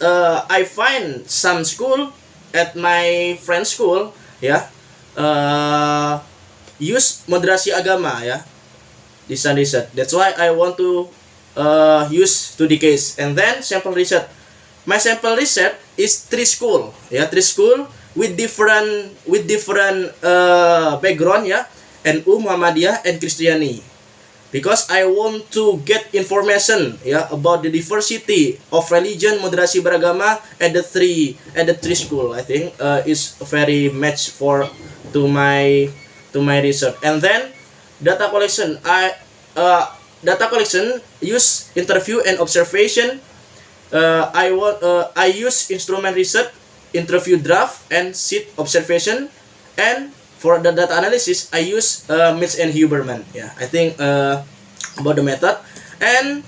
I find some school at my friend's school, ya, use moderasi agama, ya, di some research. That's why I want to use to the case. And then sample research. My sample research is three school, ya, three school with different background, ya, NU, Muhammadiyah, and Kristiani. Because I want to get information, ya, about the diversity of religion, moderasi beragama at the three school. I think is very match to my research. And then data collection. Data collection use interview and observation. I use instrument research, interview draft, and seat observation. And for the data analysis, I use Mitz and Huberman. Yeah, I think about the method and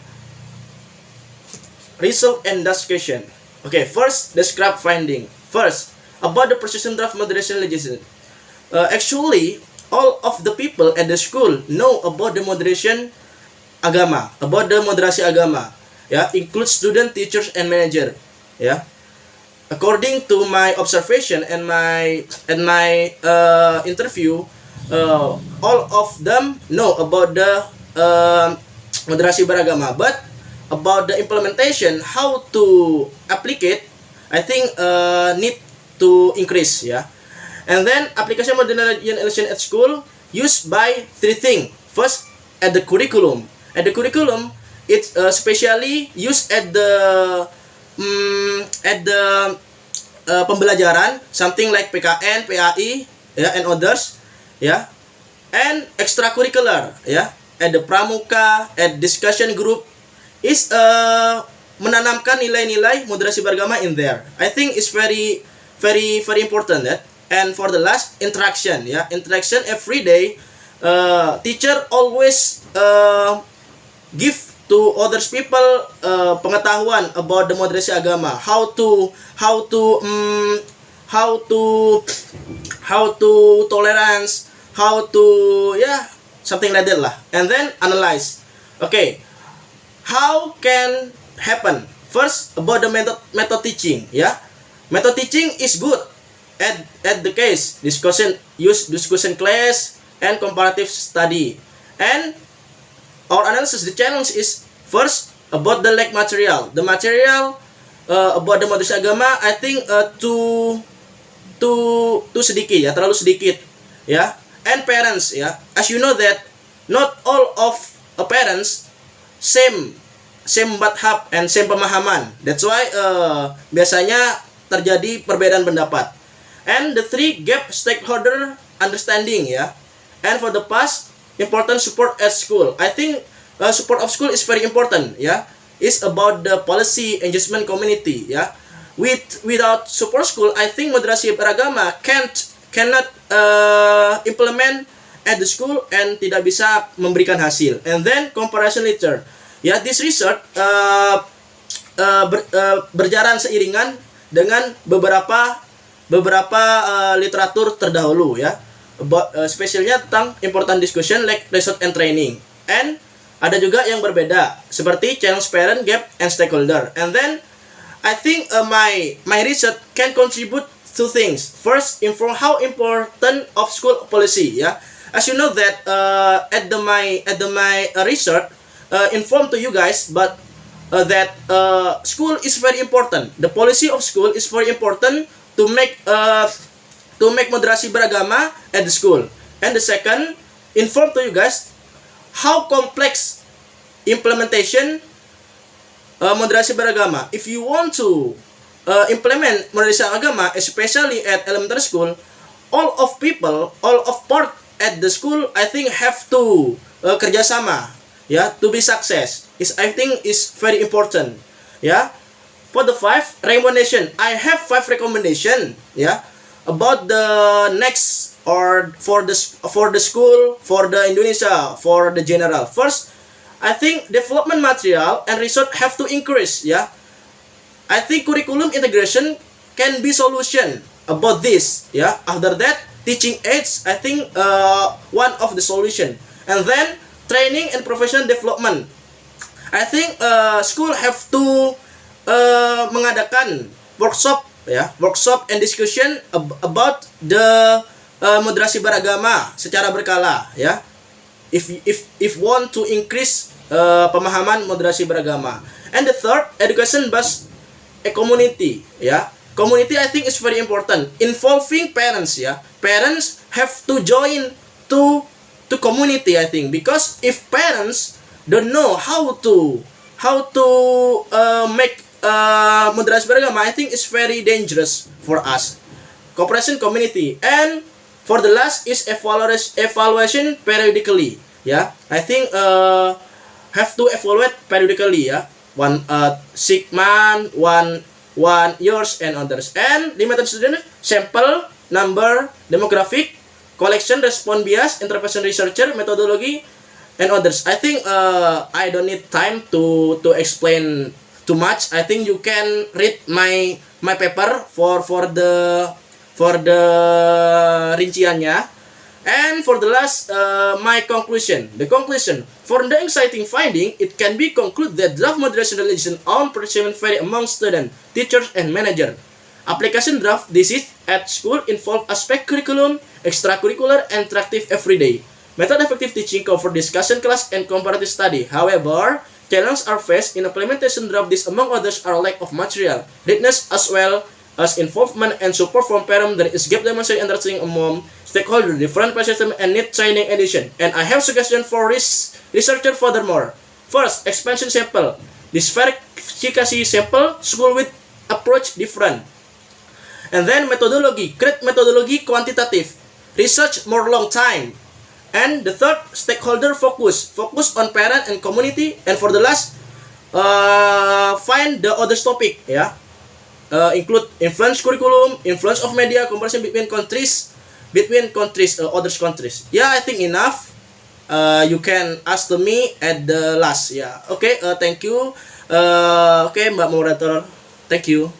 result and discussion. Okay, first describe finding. First, about the precision draft moderation legislation. Actually, all of the people at the school know about the moderation agama, about the moderasi agama. Yeah, includes student, teachers, and manager. Yeah. According to my observation and my interview, all of them know about the moderasi beragama, but about the implementation, how to applicate, I think need to increase, yeah. And then application moderation at school used by three things. First, at the curriculum. At the curriculum, it's specially used at the pembelajaran, something like PKN, PAI, yeah, and others, yeah, and extracurricular, yeah, at the pramuka, at discussion group, is menanamkan nilai-nilai moderasi beragama in there. I think it's very important that. And for the last, interaction, yeah, interaction every day. Teacher always give to others people pengetahuan about the moderasi agama, how to tolerance, how to, yeah, something like that lah. And then analyze. Okay, how can happen? First, about the method teaching, yeah. Method teaching is good at the case discussion class and comparative study. And our analysis, the challenge is first about the lack material. The material about the moderasi agama, I think too sedikit, ya, terlalu sedikit, ya. And parents, ya, as you know that not all of parents same madhab and same pemahaman. That's why biasanya terjadi perbedaan pendapat. And the three gap stakeholder understanding, ya. And for the past, important support at school. I think support of school is very important, yeah. It's about the policy engagement community, yeah. Without support school, I think moderasi beragama cannot implement at the school and tidak bisa memberikan hasil. And then comparison literature, yeah. This research berjalan seiringan dengan beberapa literatur terdahulu, ya. Spesialnya tentang important discussion like research and training. And ada juga yang berbeda seperti challenge parent, gap, and stakeholder. And then I think my research can contribute two things. First, inform how important of school policy, ya. As you know that at my research inform to you guys, but that school is very important. The policy of school is very important to make moderasi beragama at the school. And the second, inform to you guys how complex implementation moderasi beragama. If you want to implement moderasi agama, especially at elementary school, all of part at the school, I think have to kerjasama, ya, to be success. I think is very important, ya. For the 5 recommendation, I have 5 recommendation, yeah, about the next or for the school, for the Indonesia, for the general. First, I think development material and research have to increase, yeah. I think curriculum integration can be solution about this, yeah. After that, teaching aids, I think one of the solution. And then training and professional development. I think school have to mengadakan workshop and discussion about the moderasi beragama secara berkala, ya. If want to increase pemahaman moderasi beragama. And the third, education based a community, ya. Community I think is very important, involving parents, ya. Parents have to join to community, I think, because if parents don't know how to make moderasi beragama, I think it's very dangerous for us. Cooperation community. And for the last is evaluation periodically, ya. I think have to evaluate periodically, ya. 6 months, 1 years and others. And limited student, sample, number, demographic, collection, response bias, intervention researcher, methodology, and others. I think I don't need time to explain too much. I think you can read my paper for the rinciannya. And for the last, my conclusion. The conclusion. For the exciting finding, it can be concluded that draft moderation religion on perception vary among students, teachers, and manager. Application draft thesis at school involve aspect curriculum, extracurricular, and interactive everyday. Method effective teaching cover discussion class and comparative study. However, challenges are faced in implementation draft. This among others are lack of material, readiness, as well as involvement and support from parents. There is gap demonstrated understanding among stakeholders, different perception, and need training addition. And I have suggestion for researcher furthermore. First, expansion sample. Diversifikasi sample, school with approach different. And then methodology, create methodology quantitative. Research more long time. And the third, stakeholder focus on parent and community. And for the last, find the other topic, ya. Include influence curriculum, influence of media, comparison between countries, others countries. Yeah, I think enough. You can ask to me at the last. Yeah, okay. Thank you. Okay, Mbak Moderator. Thank you.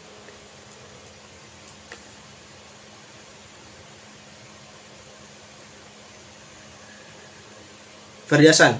Ferdiasan.